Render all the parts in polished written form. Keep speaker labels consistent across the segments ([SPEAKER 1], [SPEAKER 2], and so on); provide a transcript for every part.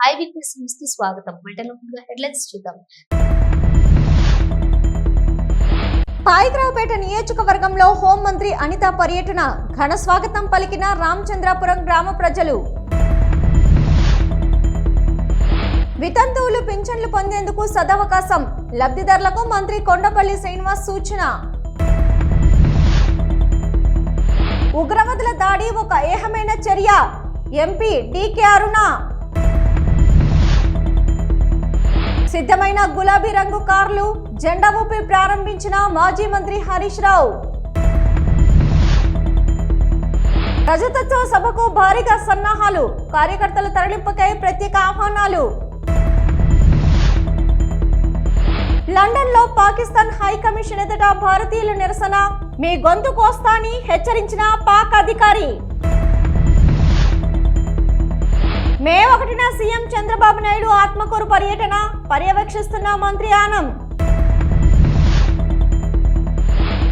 [SPEAKER 1] I witness news కి స్వాగతం. బులెటిన్లో హెడ్లైన్స్ చూద్దాం.
[SPEAKER 2] పాయికరావుపేట నియోజకవర్గంలో హోంమంత్రి అనిత పర్యటన ఘన స్వాగతం పలికిన రామచంద్రాపురం గ్రామ ప్రజలు. వితంతువులు పింఛన్లు పొందేందుకు సదవకాశం, లబ్ధిదారులకు మంత్రి కొండపల్లి శ్రీనివాస్ సూచన. ఉగ్రవాదుల దాడి ఒక ఏహమైన చర్య, ఎంపీ డీకే అరుణ. సిద్ధమైన గులాబీ రంగు కార్లు జెండా ఊపి ప్రారంభించిన మాజీ మంత్రి హరీష్ రావు. ప్రజాతత్వ సభకు భారీగా సన్నాహాలు, కార్యకర్తల తరలింపుకై ప్రత్యేక ఆహ్వానాలు. లండన్ లో పాకిస్తాన్ హై కమిషన్ ఎదుట భారతీయుల నిరసన, మీ గొంతు కోస్తాని హెచ్చరించిన పాక్ అధికారి. మే 1న సీఎం చంద్రబాబు నాయుడు ఆత్మకూరు పర్యటన, పర్యవేక్షిస్తున్న మంత్రి ఆనం.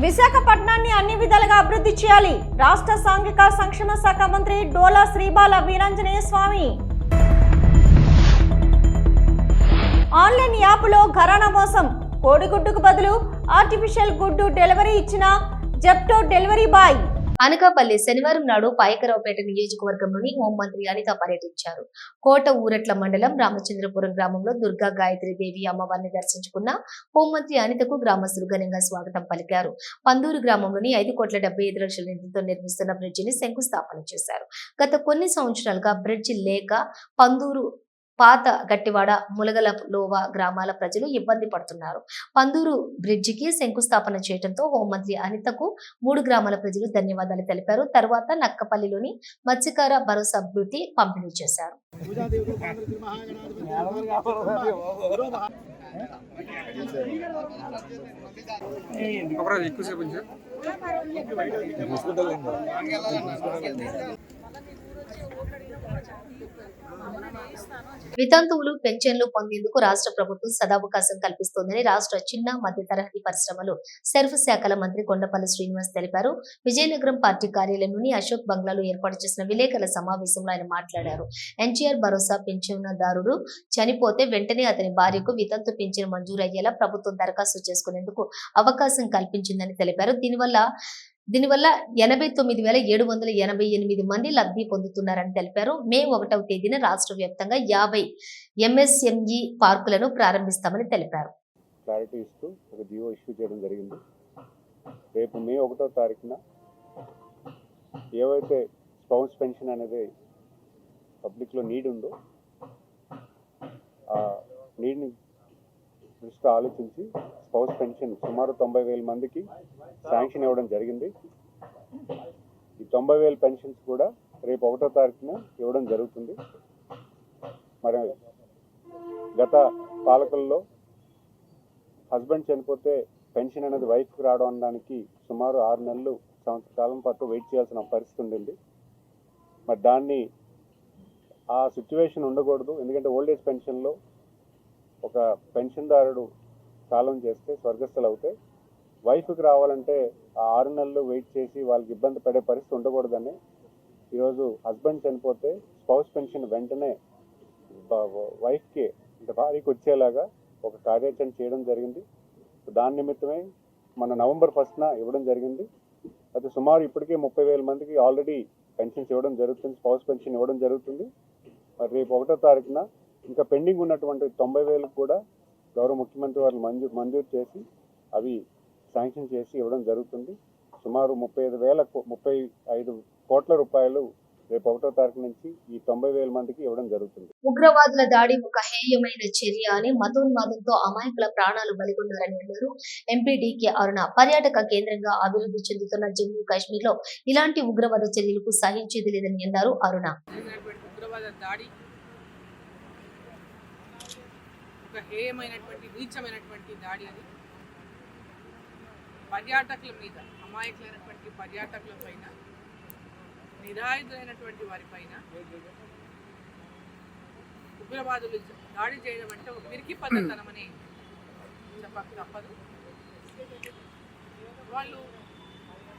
[SPEAKER 2] విశాఖపట్నాన్ని అన్ని విధాలుగా అభివృద్ధి చేయాలి, రాష్ట్ర సాంఘిక సంక్షేమ శాఖ మంత్రి డోలా శ్రీబాల వీరాంజనేయ స్వామి. ఆన్లైన్ యాప్లో ఘరానా మోసం, కోడిగుడ్డుకు బదులు ఆర్టిఫిషియల్ గుడ్డు డెలివరీ ఇచ్చిన జెప్టో డెలివరీ బాయ్.
[SPEAKER 1] అనకాపల్లి శనివారం నాడు పాయకరావుపేట నియోజకవర్గంలోని హోంమంత్రి అనిత పర్యటించారు. కోట ఊరట్ల మండలం రామచంద్రపురం గ్రామంలో దుర్గా గాయత్రి దేవి అమ్మవారిని దర్శించుకున్న హోంమంత్రి అనితకు గ్రామస్తులు ఘనంగా స్వాగతం పలికారు. పందూరు గ్రామంలోని 5,75,00,000 నిధులతో నిర్మిస్తున్న బ్రిడ్జిని శంకుస్థాపన చేశారు. గత కొన్ని సంవత్సరాలుగా బ్రిడ్జి లేక పందూరు, పాత గట్టివాడ, ములగలలోవ గ్రామాల ప్రజలు ఇబ్బంది పడుతున్నారు. పందూరు బ్రిడ్జికి శంకుస్థాపన చేయడంతో హోంమంత్రి అనితకు 3 గ్రామాల ప్రజలు ధన్యవాదాలు తెలిపారు. తర్వాత నక్కపల్లిలోని మత్స్యకార భరోసా భృతి పంపిణీ చేశారు. వితంతువులు పెన్షన్లు పొందేందుకు రాష్ట్ర ప్రభుత్వం సదావకాశం కల్పిస్తోందని రాష్ట్ర చిన్న మధ్య తరహా పరిశ్రమలు సెర్ఫ్ శాఖల మంత్రి కొండపల్లి శ్రీనివాస్ తెలిపారు. విజయనగరం పార్టీ కార్యాలయంలోని అశోక్ బంగ్లాలో ఏర్పాటు చేసిన విలేకరుల సమావేశంలో ఆయన మాట్లాడారు. ఎన్టీఆర్ భరోసా పెన్షన్దారుడు చనిపోతే వెంటనే అతని భార్యకు వితంతు పెన్షన్ మంజూరు అయ్యేలా ప్రభుత్వం దరఖాస్తు చేసుకునేందుకు అవకాశం కల్పించిందని తెలిపారు. దీనివల్ల 89,788 మంది లబ్ధి పొందుతున్నారని తెలిపారు. మే 1వ తేదీన రాష్ట్ర వ్యాప్తంగా 50 MSME పార్కులను ప్రారంభిస్తామని తెలిపారు.
[SPEAKER 3] క్లారిటీ ఇస్తూ ఒక జియో ఇష్యూ చేయడం జరిగింది. రేపు మే 1వ తారీఖున ఏవైతే స్పౌస్ పెన్షన్ అనేది పబ్లిక్లో నీడ్ ఉందో ఆ నీడ్ని దృష్టిలో ఆలోచించి స్పౌస్ పెన్షన్ సుమారు 90,000 మందికి శాంక్షన్ ఇవ్వడం జరిగింది. ఈ 90,000 పెన్షన్స్ కూడా రేపు 1వ తారీఖున ఇవ్వడం జరుగుతుంది. మరి గత పాలకుల్లో హస్బెండ్ చనిపోతే పెన్షన్ అనేది వైఫ్కి రావడం అనడానికి సుమారు 6 నెలలు, సంవత్సర కాలం పాటు వెయిట్ చేయాల్సిన పరిస్థితి ఉండింది. మరి దాన్ని ఆ సిచ్యువేషన్ ఉండకూడదు. ఎందుకంటే ఓల్డేజ్ పెన్షన్లో ఒక పెన్షన్దారుడు కాలం చేస్తే స్వర్గస్థులు అవుతే వైఫ్కి రావాలంటే ఆ 6 నెలలు వెయిట్ చేసి వాళ్ళకి ఇబ్బంది పడే పరిస్థితి ఉండకూడదని ఈరోజు హస్బెండ్ చనిపోతే స్పౌస్ పెన్షన్ వెంటనే వైఫ్కి అంటే భార్యకి వచ్చేలాగా ఒక కార్యాచరణ చేయడం జరిగింది. దాని నిమిత్తమే మన నవంబర్ 1న ఇవ్వడం జరిగింది. అయితే సుమారు ఇప్పటికే 30,000 మందికి ఆల్రెడీ పెన్షన్స్ ఇవ్వడం జరుగుతుంది, స్పౌస్ పెన్షన్ ఇవ్వడం జరుగుతుంది. మరి రేపు 1వ తారీఖున ఇంకా పెండింగ్ ఉన్నటువంటి 90,000 కూడా గౌరవ ముఖ్యమంత్రి వారు మంజూరు చేసి అవి శాంక్షన్ చేసి ఇవ్వడం జరుగుతుంది. సుమారు 35 కోట్ల రూపాయలు రేపు 1వ తారీఖు నుంచి ఈ 90,000 మందికి ఇవ్వడం జరుగుతుంది.
[SPEAKER 1] ఉగ్రవాదుల దాడి ఒక హేయమైన చర్య అని, మతోన్మాదంతో అమాయకుల ప్రాణాలు బలిగొన్నారని అన్నారు ఎంపీ డీకే అరుణ. పర్యాటక కేంద్రంగా అభివృద్ధి చెందుతున్న జమ్మూ కాశ్మీర్ లో ఇలాంటి ఉగ్రవాద చర్యలకు సహించేది లేదని అన్నారు అరుణ.
[SPEAKER 4] ఒక హేయమైనటువంటి నీచమైనటువంటి దాడి అని పర్యాటకుల మీద, అమాయకులైనటువంటి పర్యాటకుల పైన, నిరాయుధులైనటువంటి వారి పైన ఉగ్రవాదులు దాడి చేయడం అంటే ఒక పిరికి పద్ధతనమని చెప్పక తప్పదు. వాళ్ళు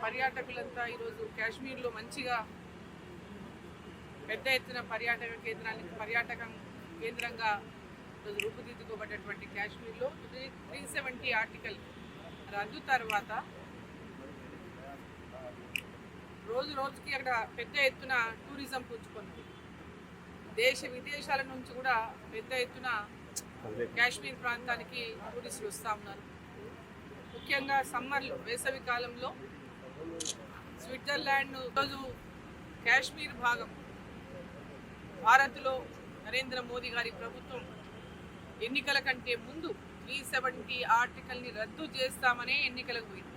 [SPEAKER 4] పర్యాటకులంతా ఈరోజు కాశ్మీర్లో మంచిగా పెద్ద ఎత్తున పర్యాటక కేంద్రానికి కేంద్రంగా ఈరోజు రూపుదిద్దుకోబడ్డటువంటి కాశ్మీర్లో 370 ఆర్టికల్ రద్దు తర్వాత రోజు రోజుకి అక్కడ పెద్ద ఎత్తున టూరిజం పుంజుకుంది. దేశ విదేశాల నుంచి కూడా పెద్ద ఎత్తున కాశ్మీర్ ప్రాంతానికి టూరిస్టులు వస్తూ ఉన్నారు. ముఖ్యంగా సమ్మర్లో, వేసవి కాలంలో స్విట్జర్లాండ్ ఈరోజు కాశ్మీర్ భాగం భారత్లో నరేంద్ర మోదీ గారి ప్రభుత్వం ఎన్నికల కంటే ముందు 370 ఆర్టికల్ని రద్దు చేస్తామనే ఎన్నికలకు పోయింది.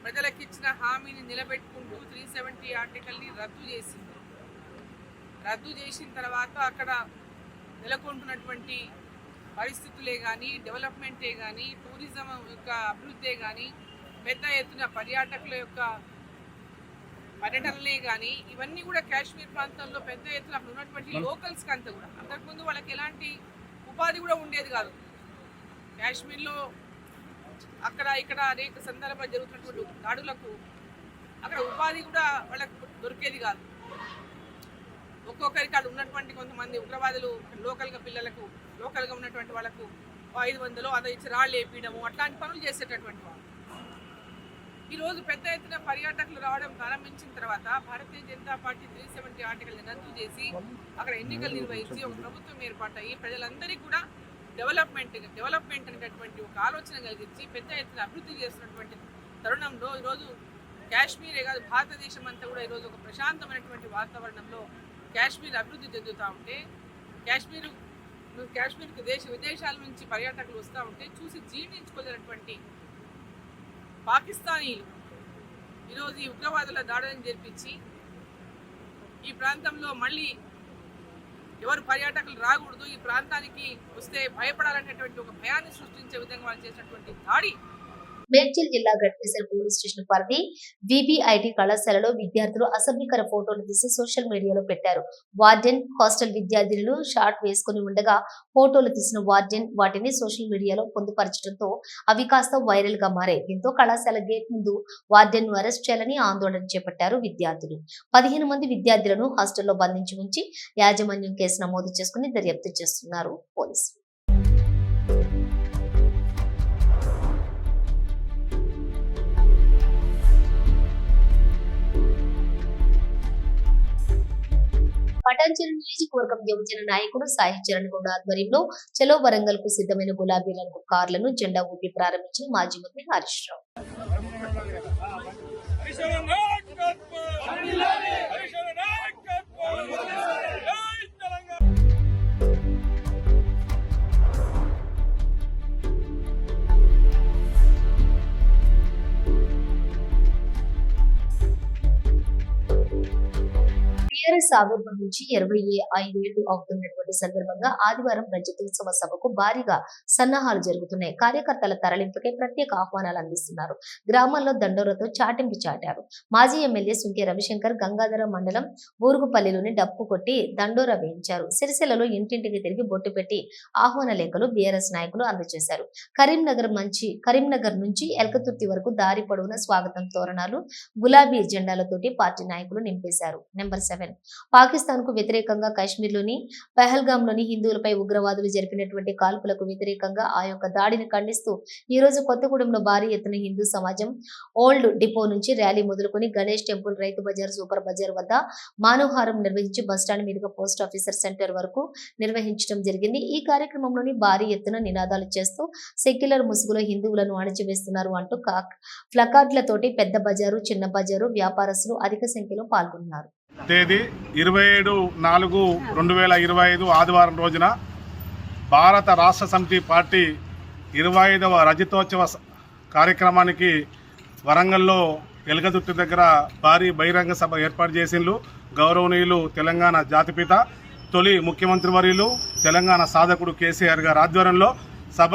[SPEAKER 4] ప్రజలకు ఇచ్చిన హామీని నిలబెట్టుకుంటూ 370 ఆర్టికల్ని రద్దు చేసింది. రద్దు చేసిన తర్వాత అక్కడ నెలకొంటున్నటువంటి పరిస్థితులే కానీ, డెవలప్మెంటే కానీ, టూరిజం యొక్క అభివృద్ధే కానీ, పెద్ద ఎత్తున పర్యాటకుల యొక్క పర్యటనలే కానీ, ఇవన్నీ కూడా కాశ్మీర్ ప్రాంతంలో పెద్ద ఎత్తున అక్కడ ఉన్నటువంటి లోకల్స్కి అంతా కూడా అంతకుముందు వాళ్ళకి ఎలాంటి ఉపాధి కూడా ఉండేది కాదు. కాశ్మీర్లో అక్కడ ఇక్కడ అనేక సందర్భాలు జరుగుతున్నటువంటి దాడులకు అక్కడ ఉపాధి కూడా వాళ్ళకు దొరికేది కాదు. ఒక్కొక్కరికి అక్కడ ఉన్నటువంటి కొంతమంది ఉగ్రవాదులు లోకల్గా పిల్లలకు, లోకల్గా ఉన్నటువంటి వాళ్ళకు 500 అదే ఇచ్చి రాళ్ళు వేపించడము, అట్లాంటి పనులు చేసేటటువంటి వాళ్ళు. ఈరోజు పెద్ద ఎత్తున పర్యాటకులు రావడం ప్రారంభించిన తర్వాత భారతీయ జనతా పార్టీ 370 ఆర్టికల్ని రద్దు చేసి అక్కడ ఎన్నికలు నిర్వహించి ఒక ప్రభుత్వం ఏర్పాటయ్యి ప్రజలందరికీ కూడా డెవలప్మెంట్ అనేటటువంటి ఒక ఆలోచన కలిగించి పెద్ద ఎత్తున అభివృద్ధి చేస్తున్నటువంటి తరుణంలో ఈరోజు కాశ్మీరే కాదు భారతదేశం అంతా కూడా ఈరోజు ఒక ప్రశాంతమైనటువంటి వాతావరణంలో కాశ్మీర్ అభివృద్ధి చెందుతూ ఉంటే, కాశ్మీర్కి దేశ విదేశాల నుంచి పర్యాటకులు వస్తూ ఉంటే చూసి జీర్ణించుకోలేనటువంటి పాకిస్తానీలు ఈరోజు ఈ ఉగ్రవాదుల దాడులను జరిపించి ఈ ప్రాంతంలో మళ్ళీ ఎవరు పర్యాటకులు రాకూడదు, ఈ ప్రాంతానికి వస్తే భయపడాలనేటువంటి ఒక భయాన్ని సృష్టించే విధంగా వాళ్ళు చేసినటువంటి దాడి.
[SPEAKER 1] మేడ్చల్ జిల్లా గట్కేసర్ పోలీస్ స్టేషన్ పరిధి విబిఐటి కళాశాలలో విద్యార్థులు అసభ్యకర ఫోటోలు తీసి సోషల్ మీడియాలో పెట్టారు. వార్డెన్, హాస్టల్ విద్యార్థులు షార్ట్ వేసుకుని ఉండగా ఫోటోలు తీసిన వార్డెన్ వాటిని సోషల్ మీడియాలో పొందుపరచడంతో అవి కాస్త వైరల్ గా మారాయి. దీంతో కళాశాల గేట్ ముందు వార్డెన్ ను అరెస్ట్ చేయాలని ఆందోళన చేపట్టారు విద్యార్థులు. 15 మంది విద్యార్థులను హాస్టల్లో బంధించి ఉంచి యాజమాన్యం కేసు నమోదు చేసుకుని దర్యాప్తు చేస్తున్నారు పోలీసులు. పటాన్చెరు నియోజకవర్గం యువజన నాయకుడు సాయి చరణ్ గౌడ్ ఆధ్వర్యంలో చలో వరంగల్ కు సిద్ధమైన గులాబీ రంగు కార్లను జెండా ఊపి ప్రారంభించిన మాజీ మంత్రి హరీష్ రావు. టీఆర్ఎస్ ఆవిర్భావం నుంచి 25 ఏళ్లు అవుతున్నటువంటి సందర్భంగా ఆదివారం రజతోత్సవ సభకు భారీగా సన్నాహాలు జరుగుతున్నాయి. కార్యకర్తల తరలింపుకే ప్రత్యేక ఆహ్వానాలు అందిస్తున్నారు. గ్రామాల్లో దండోరతో చాటింపు చాటారు. మాజీ ఎమ్మెల్యే సుంకే రవిశంకర్ గంగాధర మండలం బూరుగుపల్లిలోని డప్పు కొట్టి దండోర వేయించారు. సిరిసిల్లలో ఇంటింటికి తిరిగి బొట్టు పెట్టి ఆహ్వాన లేఖలు బీఆర్ఎస్ నాయకులు అందజేశారు. కరీంనగర్ నుంచి ఎల్కతుర్తి వరకు దారి పొడవున స్వాగతం తోరణాలు, గులాబీ జెండాలతోటి పార్టీ నాయకులు నింపేశారు. నెంబర్ 7 పాకిస్తాన్ కు వ్యతిరేకంగా కాశ్మీర్లోని పహల్గాంలోని హిందువులపై ఉగ్రవాదులు జరిపినటువంటి కాల్పులకు వ్యతిరేకంగా ఆ యొక్క దాడిని ఖండిస్తూ ఈ రోజు కొత్తగూడెంలో భారీ ఎత్తున హిందూ సమాజం ఓల్డ్ డిపో నుంచి ర్యాలీ మొదలుకొని గణేష్ టెంపుల్, రైతు బజార్, సూపర్ బజార్ వద్ద మానవహారం నిర్వహించి బస్టాండ్ మీదుగా పోస్ట్ ఆఫీసర్ సెంటర్ వరకు నిర్వహించడం జరిగింది. ఈ కార్యక్రమంలోని భారీ ఎత్తున నినాదాలు చేస్తూ సెక్యులర్ ముసుగులో హిందువులను అణచివేస్తున్నారు అంటూ ప్లకార్డులతోటి పెద్ద బజారు, చిన్న బజారు వ్యాపారస్తులు అధిక సంఖ్యలో పాల్గొన్నారు.
[SPEAKER 5] తేదీ 27/4/2025 ఆదివారం రోజున భారత రాష్ట్ర సమితి పార్టీ 25వ రజతోత్సవ కార్యక్రమానికి వరంగల్లో ఎలగదుర్తి దగ్గర భారీ బహిరంగ సభ ఏర్పాటు చేసిండ్రు. గౌరవనీయులు తెలంగాణ జాతిపిత, తొలి ముఖ్యమంత్రి వర్యులు, తెలంగాణ సాధకుడు కేసీఆర్ గారి ఆధ్వర్యంలో సభ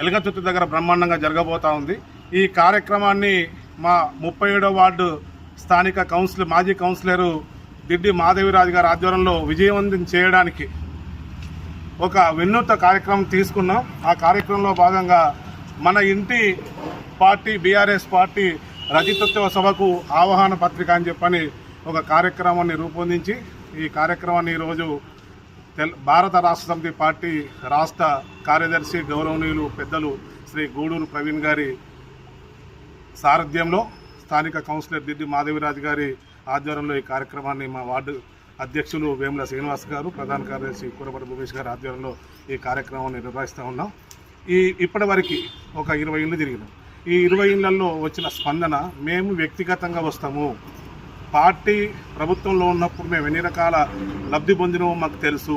[SPEAKER 5] ఎలగదుర్తి దగ్గర బ్రహ్మాండంగా జరగబోతా ఉంది. ఈ కార్యక్రమాన్ని మా 37వ వార్డు స్థానిక మాజీ కౌన్సిలరు దిడ్డి మాధవిరాజు గారి ఆధ్వర్యంలో విజయవంతం చేయడానికి ఒక వినూత్న కార్యక్రమం తీసుకున్నాం. ఆ కార్యక్రమంలో భాగంగా మన ఇంటి పార్టీ బీఆర్ఎస్ పార్టీ రజతోత్సవ సభకు ఆహ్వాన పత్రిక అని చెప్పని ఒక కార్యక్రమాన్ని రూపొందించి ఈ కార్యక్రమాన్ని ఈరోజు భారత రాష్ట్ర సమితి పార్టీ రాష్ట్ర కార్యదర్శి గౌరవనీయులు పెద్దలు శ్రీ గూడూరు ప్రవీణ్ గారి సారథ్యంలో స్థానిక కౌన్సిలర్ దిడ్డి మాధవిరాజు గారి ఆధ్వర్యంలో ఈ కార్యక్రమాన్ని మా వార్డు అధ్యక్షులు వేముల శ్రీనివాస్ గారు, ప్రధాన కార్యదర్శి కూరపటి భూమేష్ గారి ఆధ్వర్యంలో ఈ కార్యక్రమాన్ని నిర్వహిస్తూ ఉన్నాం. ఇప్పటివరకు ఒక 20 ఇళ్ళు తిరిగినాం. ఈ 20 ఇళ్లలో వచ్చిన స్పందన, మేము వ్యక్తిగతంగా వస్తాము, పార్టీ ప్రభుత్వంలో ఉన్నప్పుడు మేము ఎన్ని రకాల లబ్ధి పొందినామో మాకు తెలుసు,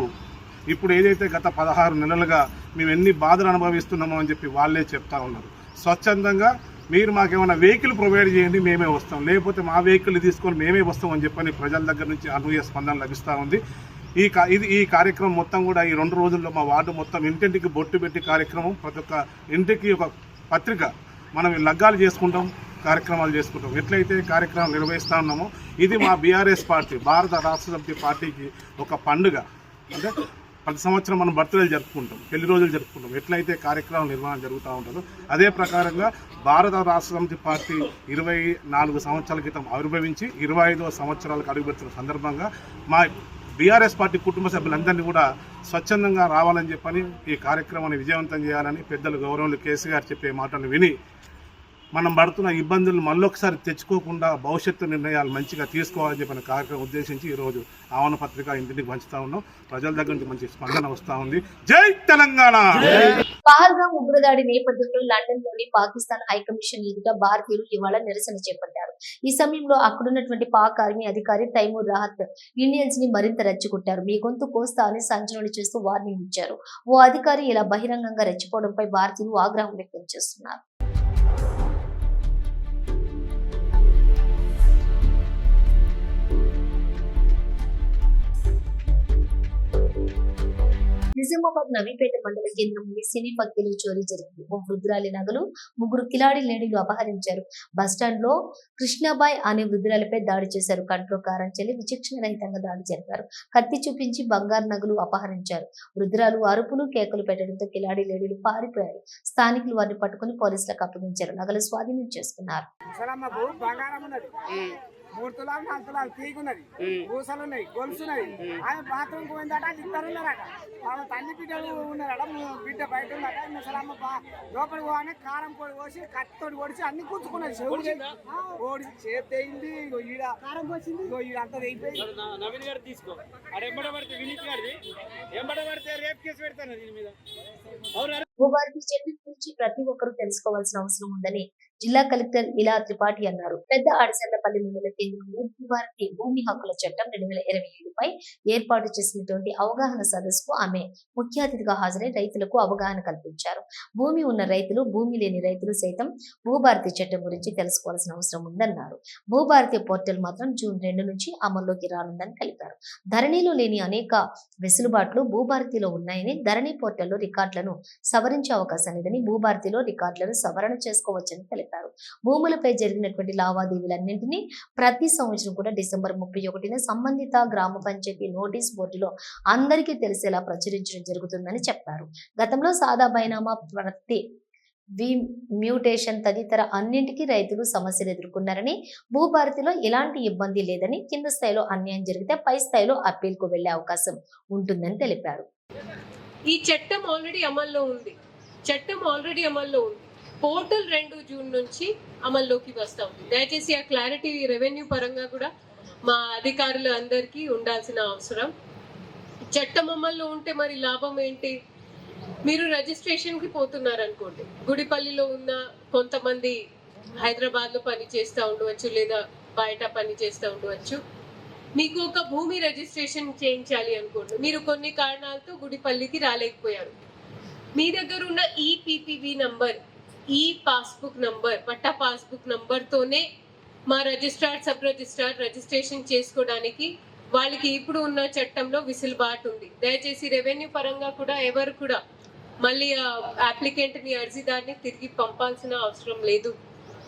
[SPEAKER 5] ఇప్పుడు ఏదైతే గత 16 నెలలుగా మేము ఎన్ని బాధలు అనుభవిస్తున్నామో అని చెప్పి వాళ్ళే చెప్తా ఉన్నారు. స్వచ్ఛందంగా మీరు మాకేమైనా వెహికల్ ప్రొవైడ్ చేయండి, మేమే వస్తాం, లేకపోతే మా వెహికల్ తీసుకొని మేమే వస్తాం అని చెప్పని ప్రజల దగ్గర నుంచి అనూహ్య స్పందన లభిస్తూ ఉంది. ఈ కార్యక్రమం మొత్తం కూడా ఈ 2 రోజుల్లో మా వార్డు మొత్తం ఇంటింటికి బొట్టు పెట్టి కార్యక్రమం, ప్రతి ఒక్క ఇంటికి ఒక పత్రిక, మనం లగ్గాలు చేసుకుంటాం, కార్యక్రమాలు చేసుకుంటాం. ఎట్లయితే కార్యక్రమాలు నిర్వహిస్తూ ఉన్నామో ఇది మా బీఆర్ఎస్ పార్టీ, భారత రాష్ట్ర సమితి పార్టీకి ఒక పండుగ. అంటే ప్రతి సంవత్సరం మనం బర్త్డేలు జరుపుకుంటాం, పెళ్లి రోజులు జరుపుకుంటాం. ఎట్లయితే కార్యక్రమం నిర్వహణ జరుగుతూ ఉంటుందో అదే ప్రకారంగా భారత రాష్ట్ర సమితి పార్టీ 24 సంవత్సరాల క్రితం ఆవిర్భవించి 25వ సంవత్సరాలకు అడుగుపెడుతున్న సందర్భంగా మా బీఆర్ఎస్ పార్టీ కుటుంబ సభ్యులందరినీ కూడా స్వచ్ఛందంగా రావాలని చెప్పని ఈ కార్యక్రమాన్ని విజయవంతం చేయాలని పెద్దలు గౌరవులు కేసీఆర్ చెప్పే మాటలు విని మనం పడుతున్న ఇబ్బందులు మళ్ళొకసారి తెచ్చుకోకుండా భవిష్యత్తు నిర్ణయాలు మంచిగా తీసుకోవాలని చెప్పిన కార్యక్రమం ఉద్దేశించి ఈరోజు ఆహ్వాన పత్రిక ఇంటికి పంచుతా ఉన్నాం. ప్రజల దగ్గర నుంచి మంచి స్పందన వస్తూ ఉంది. జై తెలంగాణ.
[SPEAKER 1] పహల్గామ్ ఉగ్రదాడి నేపథ్యంలో లండన్ లోని పాకిస్తాన్ హైకమిషన్ ఎదుట భారతీయులు ఇవాళ నిరసన చేపట్టారు. ఈ సమయంలో అక్కడున్నటువంటి పాక్ ఆర్మీ అధికారి తైమూర్ రాహత్ ఇండియన్స్ ని మరింత రెచ్చగొట్టారు. మీ గొంతు కోస్తా అని సంచలనం చేస్తూ వార్నింగ్ ఇచ్చారు. ఓ అధికారి ఇలా బహిరంగంగా రెచ్చిపోవడంపై భారతీయులు ఆగ్రహం వ్యక్తం చేస్తున్నారు. నిజామాబాద్ నవీపేట మండల కేంద్రంలోని సినీ పక్కిలో చోరీ జరిగింది. ఓ వృద్ధురాలి నగలు 3 కిలాడి లేడీలు అపహరించారు. బస్టాండ్ లో కృష్ణాబాయ్ అనే వృద్ధురాలిపై దాడి చేశారు. కంట్లో కారం చెల్లి విచక్షణ రహితంగా దాడి జరిపారు. కత్తి చూపించి బంగారు నగలు అపహరించారు. వృద్ధురాలు అరుపులు కేకలు పెట్టడంతో కిలాడి లేడీలు పారిపోయారు. స్థానికులు వారిని పట్టుకుని పోలీసులకు అప్పగించారు. నగలు స్వాధీనం చేసుకున్నారు.
[SPEAKER 6] 3 తులాలు 4 తులాలు తీగున్నది, పూసలు ఉన్నాయి, గొలుసున్నది. ఆమె బాత్రూమ్ పోయిందట, ఇద్దరు ఉన్నారట. వాళ్ళ తల్లి బిడ్డలు ఉన్నారట, బిడ్డ బయట ఉన్నట. ముసలమ్మ లోపల పోగానే కారం పొడి పోసి కత్తితోటి పొడిచి అన్ని కూర్చుకున్నది. ఓడి చేతి తెయింది, ఈడ కారం పోసింది, ఈడ అంతా తెగిపోయింది.
[SPEAKER 7] నవీన్ గారు తీసుకో, అది ఎంబడబడితే వినీత్ గారిది ఎంబడబడితే రేప్ కేసు పెడతాను దీని మీద.
[SPEAKER 1] భూభారతి చట్టం గురించి ప్రతి ఒక్కరూ తెలుసుకోవాల్సిన అవసరం ఉందని జిల్లా కలెక్టర్ ఇలా త్రిపాఠి అన్నారు. పెద్ద అడిసర్లపల్లి మండల కేంద్రంలో భూభారతి భూమి హక్కుల చట్టం 2027పై ఏర్పాటు చేసినటువంటి అవగాహన సదస్సుకు ఆమె ముఖ్య అతిథిగా హాజరై రైతులకు అవగాహన కల్పించారు. భూమి ఉన్న రైతులు, భూమి లేని రైతులు సైతం భూభారతి చట్టం గురించి తెలుసుకోవాల్సిన అవసరం ఉందన్నారు. భూభారతి పోర్టల్ మాత్రం జూన్ 2 నుంచి అమల్లోకి రానుందని తెలిపారు. ధరణిలో లేని అనేక వెసులుబాట్లు భూభారతిలో ఉన్నాయని, ధరణి పోర్టల్లో రికార్డులను సవరించే అవకాశం లేదని, భూభారతిలో రికార్డులను సవరణ చేసుకోవచ్చని తెలిపారు. భూములపై జరిగినటువంటి లావాదేవీలన్నింటినీ ప్రతి సంవత్సరం కూడా డిసెంబర్ 31న సంబంధిత గ్రామ పంచాయతీ నోటీస్ బోర్డులో అందరికీ తెలిసేలా ప్రచురించడం జరుగుతుందని చెప్పారు. గతంలో సాదా బైనామా, ప్రతి మ్యూటేషన్ తదితర అన్నింటికీ రైతులు సమస్యలు ఎదుర్కొన్నారని, భూభారతిలో ఎలాంటి ఇబ్బంది లేదని, కింద స్థాయిలో అన్యాయం జరిగితే పై స్థాయిలో అప్పీల్కు వెళ్లే అవకాశం ఉంటుందని తెలిపారు.
[SPEAKER 8] ఈ చట్టం ఆల్రెడీ అమల్లో ఉంది. పోర్టల్ 2 జూన్ నుంచి అమల్లోకి వస్తా ఉంది. దయచేసి ఆ క్లారిటీ రెవెన్యూ పరంగా కూడా మా అధికారులు అందరికీ ఉండాల్సిన అవసరం. చట్టం అమల్లో ఉంటే మరి లాభం ఏంటి? మీరు రిజిస్ట్రేషన్కి పోతున్నారనుకోండి, గుడిపల్లిలో ఉన్న కొంతమంది హైదరాబాద్లో పని చేస్తూ ఉండవచ్చు, లేదా బయట పని చేస్తూ ఉండవచ్చు. మీకు ఒక భూమి రిజిస్ట్రేషన్ చేయించాలి అనుకోండి, మీరు కొన్ని కారణాలతో గుడిపల్లికి రాలేకపోయారు. మీ దగ్గర ఉన్న ఈపీపీబీ నంబర్, ఈ పాస్బుక్ నంబర్, పట్టా పాస్బుక్ నంబర్తోనే మా రిజిస్ట్రార్, సబ్ రిజిస్ట్రార్ రిజిస్ట్రేషన్ చేసుకోవడానికి వాళ్ళకి ఇప్పుడు ఉన్న చట్టంలో విసులుబాటు ఉంది. దయచేసి రెవెన్యూ పరంగా కూడా ఎవరు కూడా మళ్ళీ అప్లికెంట్ని, అర్జీదారుని తిరిగి పంపాల్సిన అవసరం లేదు.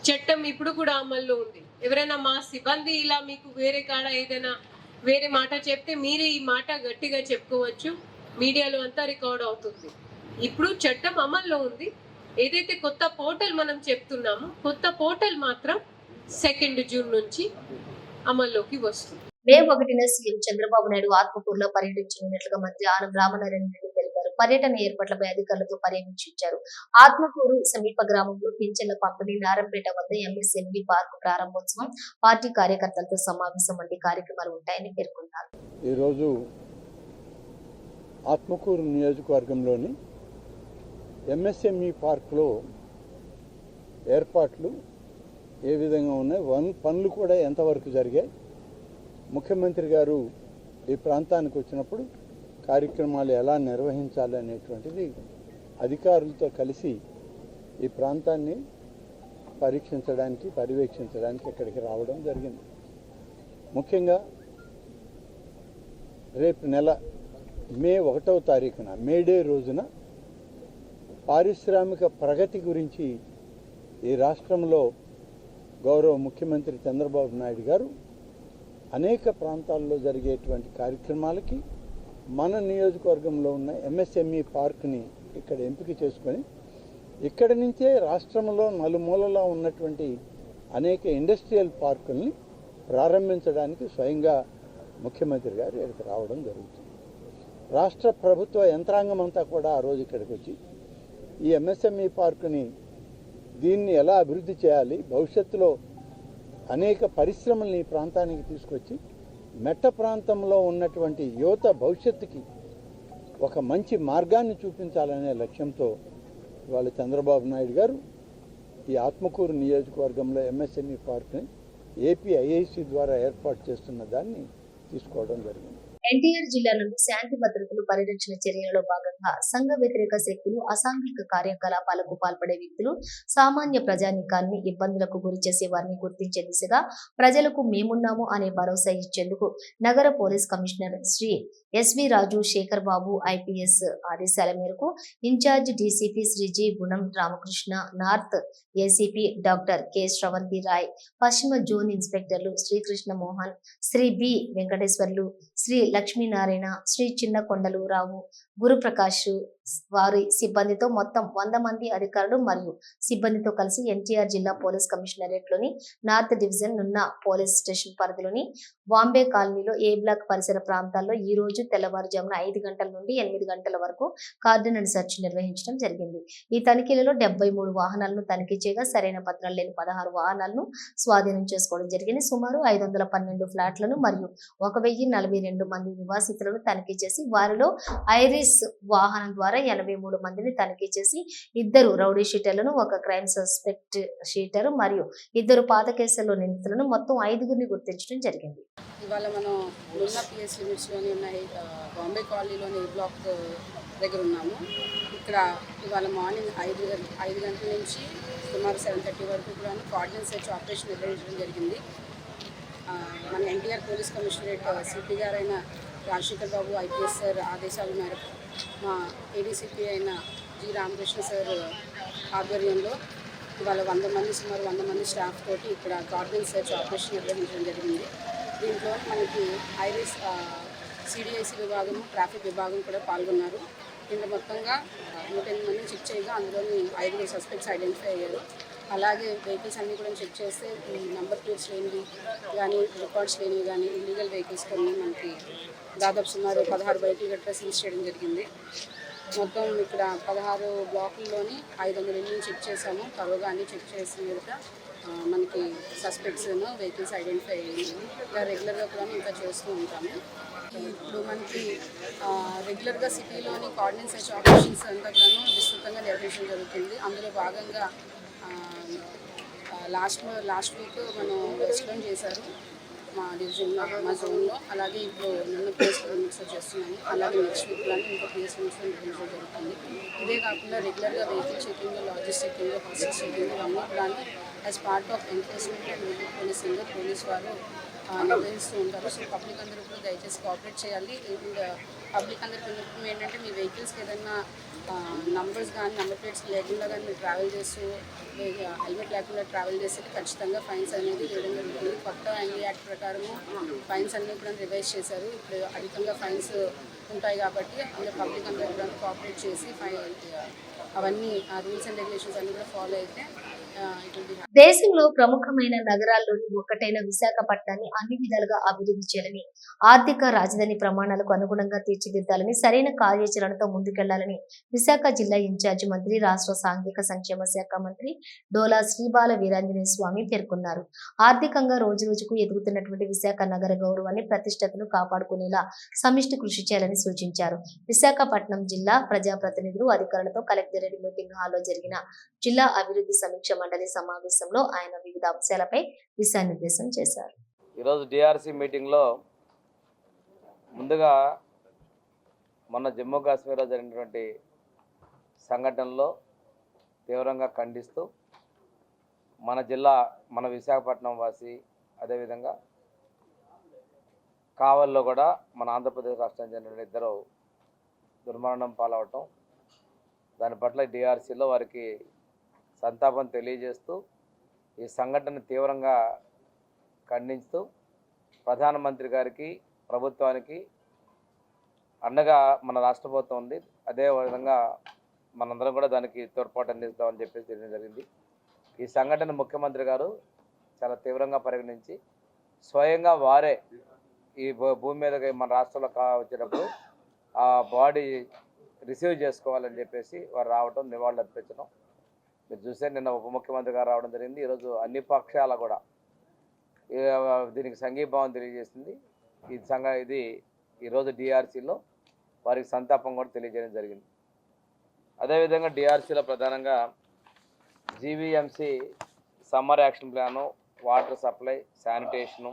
[SPEAKER 8] చట్టం ఇప్పుడు కూడా అమల్లో ఉంది. ఎవరైనా మా సిబ్బంది ఇలా మీకు వేరే కాడ ఏదైనా వేరే మాట చెప్తే మీరే ఈ మాట గట్టిగా చెప్పుకోవచ్చు. మీడియాలో అంతా రికార్డ్ అవుతుంది. ఇప్పుడు చట్టం అమల్లో ఉంది. ఏదైతే కొత్త పోర్టల్ మనం చెప్తున్నామో, కొత్త పోర్టల్ మాత్రం 2 జూన్ నుంచి అమల్లోకి వస్తుంది.
[SPEAKER 1] మే 1న సీఎం చంద్రబాబు నాయుడు ఆత్మకూరులో పర్యటించనున్నట్లుగా మంత్రి ఆనం రామనారాయణ రెడ్డి తెలిపారు. పర్యటన ఏర్పాట్లపై అధికారులతో పర్యవేక్షించారు. ఆత్మకూరు సమీప గ్రామంలో పింఛన్ల పంపిణీ, నారంపేట వద్ద ఎంఎస్ఎంఈ పార్కు ప్రారంభోత్సవం, పార్టీ కార్యకర్తలతో సమావేశం వంటి కార్యక్రమాలు ఉంటాయని పేర్కొన్నారు.
[SPEAKER 9] ఈరోజు ఆత్మకూరు నియోజకవర్గంలోని ఎంఎస్ఎంఈ పార్కులో ఏర్పాట్లు ఏ విధంగా ఉన్నాయి, పనులు కూడా ఎంతవరకు జరిగాయి, ముఖ్యమంత్రి గారు ఈ ప్రాంతానికి వచ్చినప్పుడు కార్యక్రమాలు ఎలా నిర్వహించాలి అనేటువంటిది అధికారులతో కలిసి ఈ ప్రాంతాన్ని పర్యవేక్షించడానికి ఇక్కడికి రావడం జరిగింది. ముఖ్యంగా రేపు నెల మే 1వ తారీఖున మేడే రోజున పారిశ్రామిక ప్రగతి గురించి ఈ రాష్ట్రంలో గౌరవ ముఖ్యమంత్రి చంద్రబాబు నాయుడు గారు అనేక ప్రాంతాల్లో జరిగేటువంటి కార్యక్రమాలకి మన నియోజకవర్గంలో ఉన్న ఎంఎస్ఎంఈ పార్క్ని ఇక్కడ ఎంపిక చేసుకొని ఇక్కడి నుంచే రాష్ట్రంలో నలుమూలలా ఉన్నటువంటి అనేక ఇండస్ట్రియల్ పార్కుల్ని ప్రారంభించడానికి స్వయంగా ముఖ్యమంత్రి గారు ఇక్కడికి రావడం జరుగుతుంది. రాష్ట్ర ప్రభుత్వ యంత్రాంగం అంతా కూడా ఆ రోజు ఇక్కడికి వచ్చి ఈ ఎంఎస్ఎంఈ పార్కుని దీన్ని ఎలా అభివృద్ధి చేయాలి, భవిష్యత్తులో అనేక పరిశ్రమల్ని ఈ ప్రాంతానికి తీసుకొచ్చి మెట్ట ప్రాంతంలో ఉన్నటువంటి యువత భవిష్యత్తుకి ఒక మంచి మార్గాన్ని చూపించాలనే లక్ష్యంతో ఇవాళ చంద్రబాబు నాయుడు గారు ఈ ఆత్మకూరు నియోజకవర్గంలో ఎంఎస్ఎంఈ పార్క్ని ఏపీఐఐసి ద్వారా ఏర్పాటు చేస్తున్న దాన్ని తీసుకోవడం జరిగింది.
[SPEAKER 1] ఎన్టీఆర్ జిల్లా నుండి శాంతి భద్రతలు పరిరక్షణ చర్యలలో భాగంగా సంఘ వ్యతిరేక శక్తులు, అసాంఘిక కార్యకలాపాలకు పాల్పడే వ్యక్తులు, సామాన్య ప్రజానీకాన్ని ఇబ్బందులకు గురి చేసే వారిని గుర్తించే దిశగా ప్రజలకు మేమున్నాము అనే భరోసా ఇచ్చేందుకు నగర police commissioner Shri S V Raju Sekhar Babu IPS ఆదేశాల మేరకు in charge DCP Shri G Gunam Ramakrishna, north ACP doctor K Sravanthi Rai, పశ్చిమ జోన్ ఇన్స్పెక్టర్లు శ్రీకృష్ణ మోహన్, శ్రీ బి వెంకటేశ్వర్లు, శ్రీ లక్ష్మీనారాయణ, శ్రీ చిన్న కొండలు రావు, గురుప్రకాష్ వారి సిబ్బందితో మొత్తం 100 మంది అధికారులు మరియు సిబ్బందితో కలిసి ఎన్టీఆర్ జిల్లా పోలీస్ కమిషనరేట్ లోని నార్త్ డివిజన్ నున్న పోలీస్ స్టేషన్ పరిధిలోని బాంబే కాలనీలో ఏ బ్లాక్ పరిసర ప్రాంతాల్లో ఈ రోజు తెల్లవారుజామున 5 గంటల నుండి 8 గంటల వరకు కార్డనల్ సెర్చ్ నిర్వహించడం జరిగింది. ఈ తనిఖీలలో 73 వాహనాలను తనిఖీ చేయగా సరైన పత్రాలు లేని 16 వాహనాలను స్వాధీనం చేసుకోవడం జరిగింది. సుమారు 512 ఫ్లాట్లను మరియు 1042 మంది నివాసితులను తనిఖీ చేసి వారిలో ఐరిస్ వాహనం ద్వారా 83 మందిని తనిఖీ చేసి 2 రౌడీ షీటర్లను, 1 క్రైమ్ సస్పెక్ట్ షీటర్ మరియు 2 పాత కేసుల్లో నిందితులను మొత్తం 5గురిని గుర్తించడం జరిగింది.
[SPEAKER 10] ఇవాళ మనం ఉన్న పిఎస్ లిమిట్స్లోని ఉన్న బాంబే కాలనీలోని ఏ బ్లాక్ దగ్గర ఉన్నాము. ఇక్కడ ఇవాళ మార్నింగ్ 5 గంటల నుంచి సుమారు 7:30 వరకు కూడా కార్డనల్ సెర్చ్ ఆపరేషన్ నిర్వహించడం జరిగింది. మన ఎన్టీఆర్ పోలీస్ కమిషనరేట్ సిపి గారైన రాజశేఖర్ బాబు ఐపీఎస్ సార్ ఆదేశాల మేరకు మా ఏడీసీపీ అయిన జి రామకృష్ణ సార్ ఆధ్వర్యంలో ఇవాళ సుమారు 100 మంది స్టాఫ్ తోటి ఇక్కడ కార్డనల్ సెర్చ్ ఆపరేషన్ నిర్వహించడం జరిగింది. దీంట్లో మనకి ఐరిస్ సిడిఐసి విభాగము, ట్రాఫిక్ విభాగం కూడా పాల్గొన్నారు. దీంట్లో మొత్తంగా 108 మందిని చెక్ చేయగా అందులోని 5 సస్పెక్ట్స్ ఐడెంటిఫై అయ్యారు. అలాగే వెహికల్స్ అన్నీ కూడా చెక్ చేస్తే ఈ నెంబర్ ప్లేట్స్ లేనివి కానీ, రికార్డ్స్ లేనివి కానీ, ఇల్లీగల్ వెహికల్స్ కొన్ని మనకి దాదాపు సుమారు 16 బైకులు గట్రా సీజ్ చేయడం జరిగింది. మొత్తం ఇక్కడ 16 బ్లాకుల్లోని 500 ఇల్లుని చెక్ చేసాము. త్వరగా అన్నీ చెక్ చేసిన మీదట మనకి సస్పెక్ట్స్ వెహికల్స్ ఐడెంటిఫై అయ్యాయి. ఇలా రెగ్యులర్గా కూడా ఇంకా చేస్తూ ఉంటాము. ఇప్పుడు మనకి రెగ్యులర్గా సిటీలోని కార్డనల్ సెర్చ్ ఆపరేషన్స్ అంతా కూడా విస్తృతంగా నిర్వహించడం జరుగుతుంది. అందులో భాగంగా లాస్ట్ వీక్ మనం వెస్ట్లో చేశారు మా డివిజన్లో, మా జోన్లో. అలాగే ఇప్పుడు నిన్న ప్లేస్ లిమిట్స్లో చేస్తున్నాము. అలాగే నెక్స్ట్ వీక్లో ఇంకో ప్లేస్ లిమిట్స్లో నిర్వహించడం జరుగుతుంది. ఇదే కాకుండా రెగ్యులర్గా vehicle checking, logistic checking, hostel checking అన్నీ కూడా as part of enforcement and vehicle policing police వారు నిర్వహిస్తూ ఉంటారు. సో పబ్లిక్ అందరూ కూడా దయచేసి కోఆపరేట్ చేయాలి. అండ్ పబ్లిక్ అందరికీ విన్నపం ఏంటంటే మీ వెహికల్స్కి ఏదైనా నంబర్స్ కానీ, నెంబర్ ప్లేట్స్ లేకుండా కానీ మీరు ట్రావెల్ చేస్తూ హెల్మెట్ లేకుండా ట్రావెల్ చేస్తే ఖచ్చితంగా ఫైన్స్ అనేది వేయడం జరుగుతుంది. కొత్త ఐటీ యాక్ట్ ప్రకారము ఫైన్స్ అన్నీ కూడా రివైజ్ చేశారు. ఇప్పుడు అధికంగా ఫైన్స్ ఉంటాయి కాబట్టి అందరూ పబ్లిక్ అందరూ కూడా కోఆపరేట్ చేసి అవన్నీ రూల్స్ అండ్ రెగ్యులేషన్స్ అన్నీ కూడా ఫాలో అయితే ఇట్ విల్ బి
[SPEAKER 1] దేశంలో ప్రముఖమైన నగరాల్లోని ఒక్కటైన విశాఖపట్నాన్ని అన్ని విధాలుగా అభివృద్ధి చేయాలని, ఆర్థిక రాజధాని ప్రమాణాలకు అనుగుణంగా తీర్చిదిద్దాలని, సరైన కార్యాచరణతో ముందుకెళ్లాలని విశాఖ జిల్లా ఇన్ఛార్జి మంత్రి, రాష్ట్ర సాంఘిక సంక్షేమ శాఖ మంత్రి డోలా శ్రీబాల వీరాంజనేయ స్వామి పేర్కొన్నారు. ఆర్థికంగా రోజురోజుకు ఎదుగుతున్నటువంటి విశాఖ నగర గౌరవాన్ని, ప్రతిష్టతను కాపాడుకునేలా సమిష్టి కృషి చేయాలని సూచించారు. విశాఖపట్నం జిల్లా ప్రజాప్రతినిధులు, అధికారులతో కలెక్టరేట్ మీటింగ్ హాల్లో జరిగిన జిల్లా అభివృద్ధి సమీక్ష మండలి సమావేశంలో ఆయన వివిధ అంశాలపై దిశానిర్దేశం చేశారు.
[SPEAKER 11] ఈరోజు డిఆర్సీ మీటింగ్లో ముందుగా మొన్న జమ్మూ కాశ్మీర్లో జరిగినటువంటి సంఘటనలో తీవ్రంగా ఖండిస్తూ మన జిల్లా, మన విశాఖపట్నం వాసి, అదేవిధంగా కావల్లో కూడా మన ఆంధ్రప్రదేశ్ రాష్ట్రానికి చెందిన ఇద్దరు దుర్మరణం పాలవటం, దాని పట్ల డిఆర్సీలో వారికి సంతాపం తెలియజేస్తూ ఈ సంఘటన తీవ్రంగా ఖండిస్తూ ప్రధానమంత్రి గారికి, ప్రభుత్వానికి అండగా మన రాష్ట్ర ప్రభుత్వం ఉంది. అదేవిధంగా మనందరం కూడా దానికి తోడ్పాటు అందిస్తామని చెప్పేసి తెలియడం జరిగింది. ఈ సంఘటన ముఖ్యమంత్రి గారు చాలా తీవ్రంగా పరిగణించి స్వయంగా వారే ఈ భూమి మీదకి మన రాష్ట్రంలో వచ్చేటప్పుడు ఆ బాడీ రిసీవ్ చేసుకోవాలని చెప్పేసి వారు రావడం, నివాళులు అర్పించడం మీరు చూసే. నిన్న ఉప ముఖ్యమంత్రి గారు రావడం జరిగింది. ఈరోజు అన్ని పక్షాల కూడా దీనికి సంఘీభావం తెలియజేసింది. ఇది ఈరోజు డిఆర్సీలో వారికి సంతాపం కూడా తెలియజేయడం జరిగింది. అదేవిధంగా డిఆర్సీలో ప్రధానంగా GVMC summer action plan, water supply, sanitation,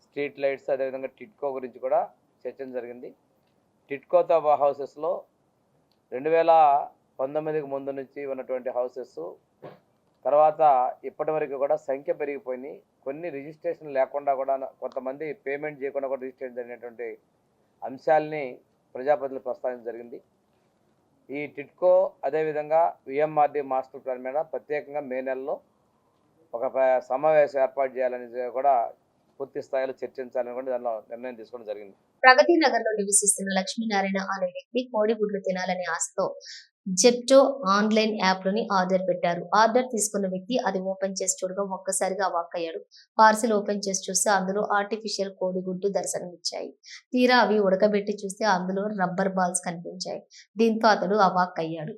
[SPEAKER 11] street lights, అదేవిధంగా టిట్కో గురించి కూడా చర్చ జరిగింది. టిట్కోతో హౌసెస్లో 2019కి ముందు నుంచి ఉన్నటువంటి హౌసెస్ తర్వాత ఇప్పటి వరకు కూడా సంఖ్య పెరిగిపోయినాయి. కొన్ని రిజిస్ట్రేషన్ లేకుండా కూడా, కొంతమంది పేమెంట్ చేయకుండా కూడా రిజిస్ట్రేషన్ జరిగినటువంటి అంశాలని ప్రజాప్రతినిధులు ప్రస్తావించడం జరిగింది. ఈ టిట్కో అదేవిధంగా విఎంఆర్డి మాస్టర్ ప్లాన్ మీద ప్రత్యేకంగా మే నెలలో ఒక సమావేశం ఏర్పాటు చేయాలని కూడా పూర్తి స్థాయిలో చర్చించాలని కూడా దానిలో నిర్ణయం తీసుకోవడం జరిగింది.
[SPEAKER 1] ప్రగతి నగర్ లో నివసిస్తున్న లక్ష్మీనారాయణ అనే వ్యక్తి కోడిగుడ్లు తినాలనే ఆశతో జెప్టో ఆన్లైన్ యాప్ లోని ఆర్డర్ పెట్టారు. ఆర్డర్ తీసుకున్న వ్యక్తి అది ఓపెన్ చేసి చూడగా ఒక్కసారిగా అవాక్కయ్యాడు. పార్సిల్ ఓపెన్ చేసి చూస్తే అందులో ఆర్టిఫిషియల్ కోడిగుడ్లు దర్శనమిచ్చాయి. తీరా అవి ఉడకబెట్టి చూస్తే అందులో రబ్బర్ బాల్స్ కనిపించాయి. దీంతో అతడు అవాక్కయ్యాడు.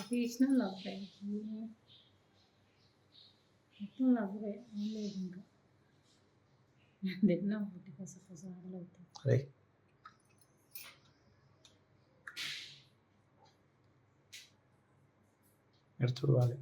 [SPEAKER 12] తీసిన లవ్వే మొత్తం లవ్వే లేదు. ఇంకా తిన్నా ఒకటి కసకసాలు అవుతాయి.
[SPEAKER 5] చూడాలి.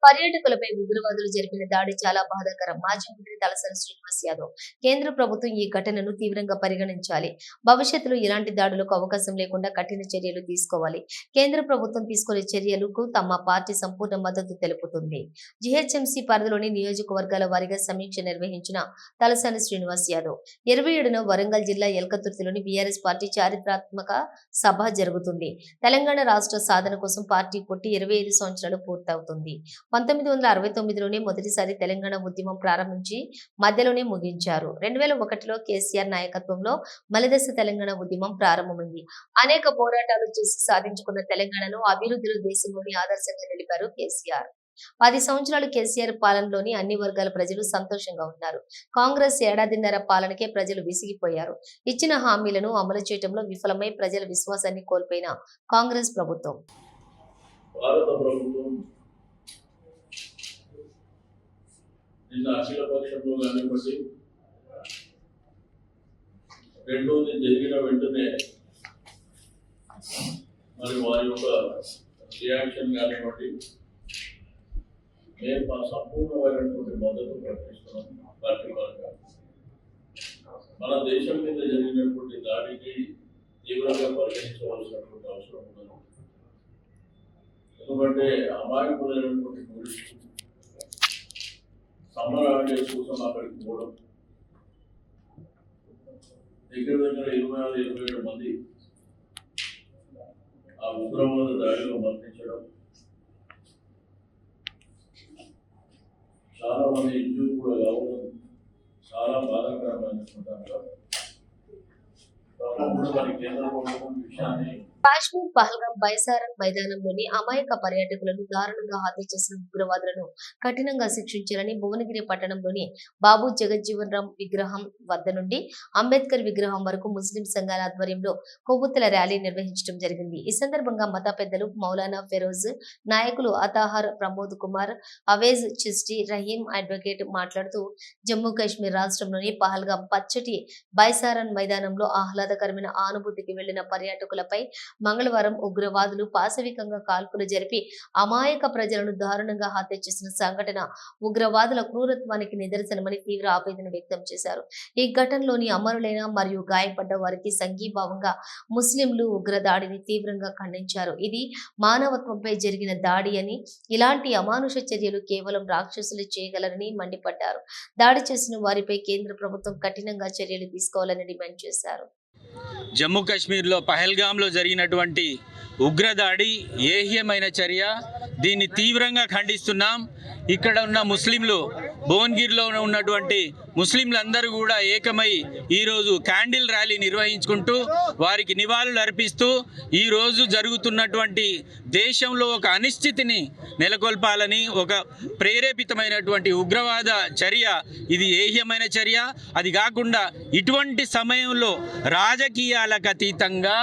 [SPEAKER 1] పర్యాటకులపై ఉగ్రవాదులు జరిపిన దాడి చాలా బాధాకరం. మాజీ మంత్రి తలసాని శ్రీనివాస్ యాదవ్ కేంద్ర ప్రభుత్వం ఈ ఘటనను తీవ్రంగా పరిగణించాలి. భవిష్యత్తులో ఇలాంటి దాడులకు అవకాశం లేకుండా కఠిన చర్యలు తీసుకోవాలి. కేంద్ర ప్రభుత్వం తీసుకునే చర్యలకు తమ పార్టీ సంపూర్ణ మద్దతు తెలుపుతుంది. జీహెచ్ఎంసీ పరిధిలోని నియోజకవర్గాల వారీగా సమీక్ష నిర్వహించిన తలసాని శ్రీనివాస్ యాదవ్ 27న వరంగల్ జిల్లా ఎల్కతుర్తిలోని బీఆర్ఎస్ పార్టీ చారిత్రాత్మక సభ జరుగుతుంది. తెలంగాణ రాష్ట్ర సాధన కోసం పార్టీ పుట్టి 25 సంవత్సరాలు పూర్తవుతుంది. 1969లోనే మొదటిసారి తెలంగాణ ఉద్యమం ప్రారంభించి మధ్యలోనే ముగించారు. 2001లో కేసీఆర్ నాయకత్వంలో మలిదశ తెలంగాణ ఉద్యమం ప్రారంభమైంది. అనేక పోరాటాలు చేసి సాధించుకున్న తెలంగాణను అభివృద్ధిలో దేశంలోని ఆదర్శంగా నిలిపారు కేసీఆర్. 10 సంవత్సరాలు కేసీఆర్ పాలనలోని అన్ని వర్గాల ప్రజలు సంతోషంగా ఉన్నారు. కాంగ్రెస్ ఏడాదిన్నర పాలనకే ప్రజలు విసిగిపోయారు. ఇచ్చిన హామీలను అమలు చేయడంలో విఫలమై ప్రజల విశ్వాసాన్ని కోల్పోయిన కాంగ్రెస్ ప్రభుత్వం
[SPEAKER 13] నిన్న అఖిల పక్షంలో కానివ్వండి, రెండోది జరిగిన వెంటనే మరి వారి యొక్క రియాక్షన్ కానివ్వండి, మేము సంపూర్ణమైనటువంటి మద్దతు ప్రకటిస్తున్నాం. పార్టీ పరంగా మన దేశం మీద జరిగినటువంటి దాడికి తీవ్రంగా పరిగణించవలసినటువంటి అవసరం ఉన్నది. ఎందుకంటే అమాయకులైనటువంటి టూరిస్టులు సమ్మర్ హాలిడేస్ కోసం అక్కడికి పోవడం, దగ్గర 26-27 మంది ఆ ఉగ్రవాద దాడిలో మరణించడం, చాలా మంది ఇంజూర్ కూడా కావడం చాలా బాధాకరమైనటువంటి అంశం. తప్పకుండా మరి కేంద్ర ప్రభుత్వం విషయాన్ని
[SPEAKER 1] కాశ్మీర్ పహల్గాం బైసారన్ మైదానంలోని అమాయక పర్యాటకులను దారుణంగా హత్య చేసిన ఉగ్రవాదులను కఠినంగా శిక్షించాలని భువనగిరి పట్టణంలోని బాబు జగజ్జీవన్ రామ్ విగ్రహం వద్ద నుండి అంబేద్కర్ విగ్రహం వరకు ముస్లిం సంఘాల ఆధ్వర్యంలో కొవ్వొత్తుల ర్యాలీ నిర్వహించడం జరిగింది. ఈ సందర్భంగా మత పెద్దలు మౌలానా ఫెరోజ్, నాయకులు అతాహర్, ప్రమోద్ కుమార్, అవేజ్ చిస్టి, రహీం అడ్వకేట్ మాట్లాడుతూ జమ్మూ కాశ్మీర్ రాష్ట్రంలోని పహల్గాం పచ్చటి బైసారన్ మైదానంలో ఆహ్లాదకరమైన అనుభూతికి వెళ్లిన పర్యాటకులపై మంగళవారం ఉగ్రవాదులు పాశవికంగా కాల్పులు జరిపి అమాయక ప్రజలను దారుణంగా హత్య చేసిన సంఘటన ఉగ్రవాదుల క్రూరత్వానికి నిదర్శనమని తీవ్ర ఆవేదన వ్యక్తం చేశారు. ఈ ఘటనలోని అమరులైన మరియు గాయపడ్డ వారికి సంఘీభావంగా ముస్లింలు ఉగ్రదాడిని తీవ్రంగా ఖండించారు. ఇది మానవత్వంపై జరిగిన దాడి అని, ఇలాంటి అమానుష చర్యలు కేవలం రాక్షసులు చేయగలరని మండిపడ్డారు. దాడి చేసిన వారిపై కేంద్ర ప్రభుత్వం కఠినంగా చర్యలు తీసుకోవాలని డిమాండ్ చేశారు.
[SPEAKER 7] జమ్మూ కాశ్మీర్లో పహల్గాంలో జరిగినటువంటి ఉగ్రదాడి ఏహ్యమైన చర్య. దీన్ని తీవ్రంగా ఖండిస్తున్నాం. ఇక్కడ ఉన్న ముస్లింలు, భువనగిరిలో ఉన్నటువంటి ముస్లింలందరూ కూడా ఏకమై ఈరోజు క్యాండిల్ ర్యాలీ నిర్వహించుకుంటూ వారికి నివాళులు అర్పిస్తూ ఈరోజు జరుగుతున్నటువంటి దేశంలో ఒక అనిశ్చితిని నెలకొల్పాలని ఒక ప్రేరేపితమైనటువంటి ఉగ్రవాద చర్య, ఇది ఏహ్యమైన చర్య. అది కాకుండా ఇటువంటి సమయంలో రాజకీయాలకు అతీతంగా,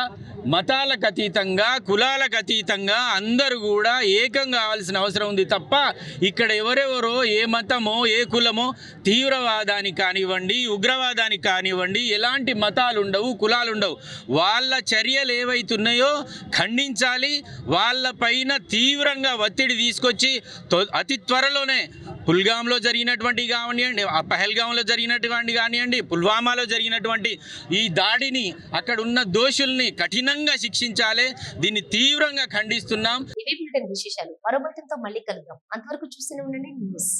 [SPEAKER 7] మతాలకు అతీతంగా, కులాలకు అతీతంగా అందరూ కూడా ఏకం కావాల్సిన అవసరం ఉంది తప్ప ఇక్కడ ఎవరెవరో ఏ మతమో ఏ కులమో తీవ్రవాదానికి కానివ్వండి, ఉగ్రవాదానికి కానివ్వండి, ఎలాంటి మతాలు ఉండవు, కులాలు ఉండవు. వాళ్ళ చర్యలు ఏవైతున్నాయో ఖండించాలి. వాళ్ళపైన తీవ్రంగా ఒత్తిడి తీసుకొచ్చి అతి త్వరలోనే పుల్గాంలో జరిగినటువంటి కానివ్వండి, పహల్గాంలో జరిగినటువంటి కానివ్వండి, పుల్వామాలో జరిగినటువంటి ఈ దాడిని, అక్కడ ఉన్న దోషుల్ని కఠినంగా శిక్షించాలి. దీన్ని తీవ్రంగా ఖండిస్తున్నాం.
[SPEAKER 1] ఇవి బ్రిటన్ విశేషాలు. మరో బులెటిన్తో మళ్ళీ కలుద్దాం. అంతవరకు చూస్తూనే ఉండండి న్యూస్.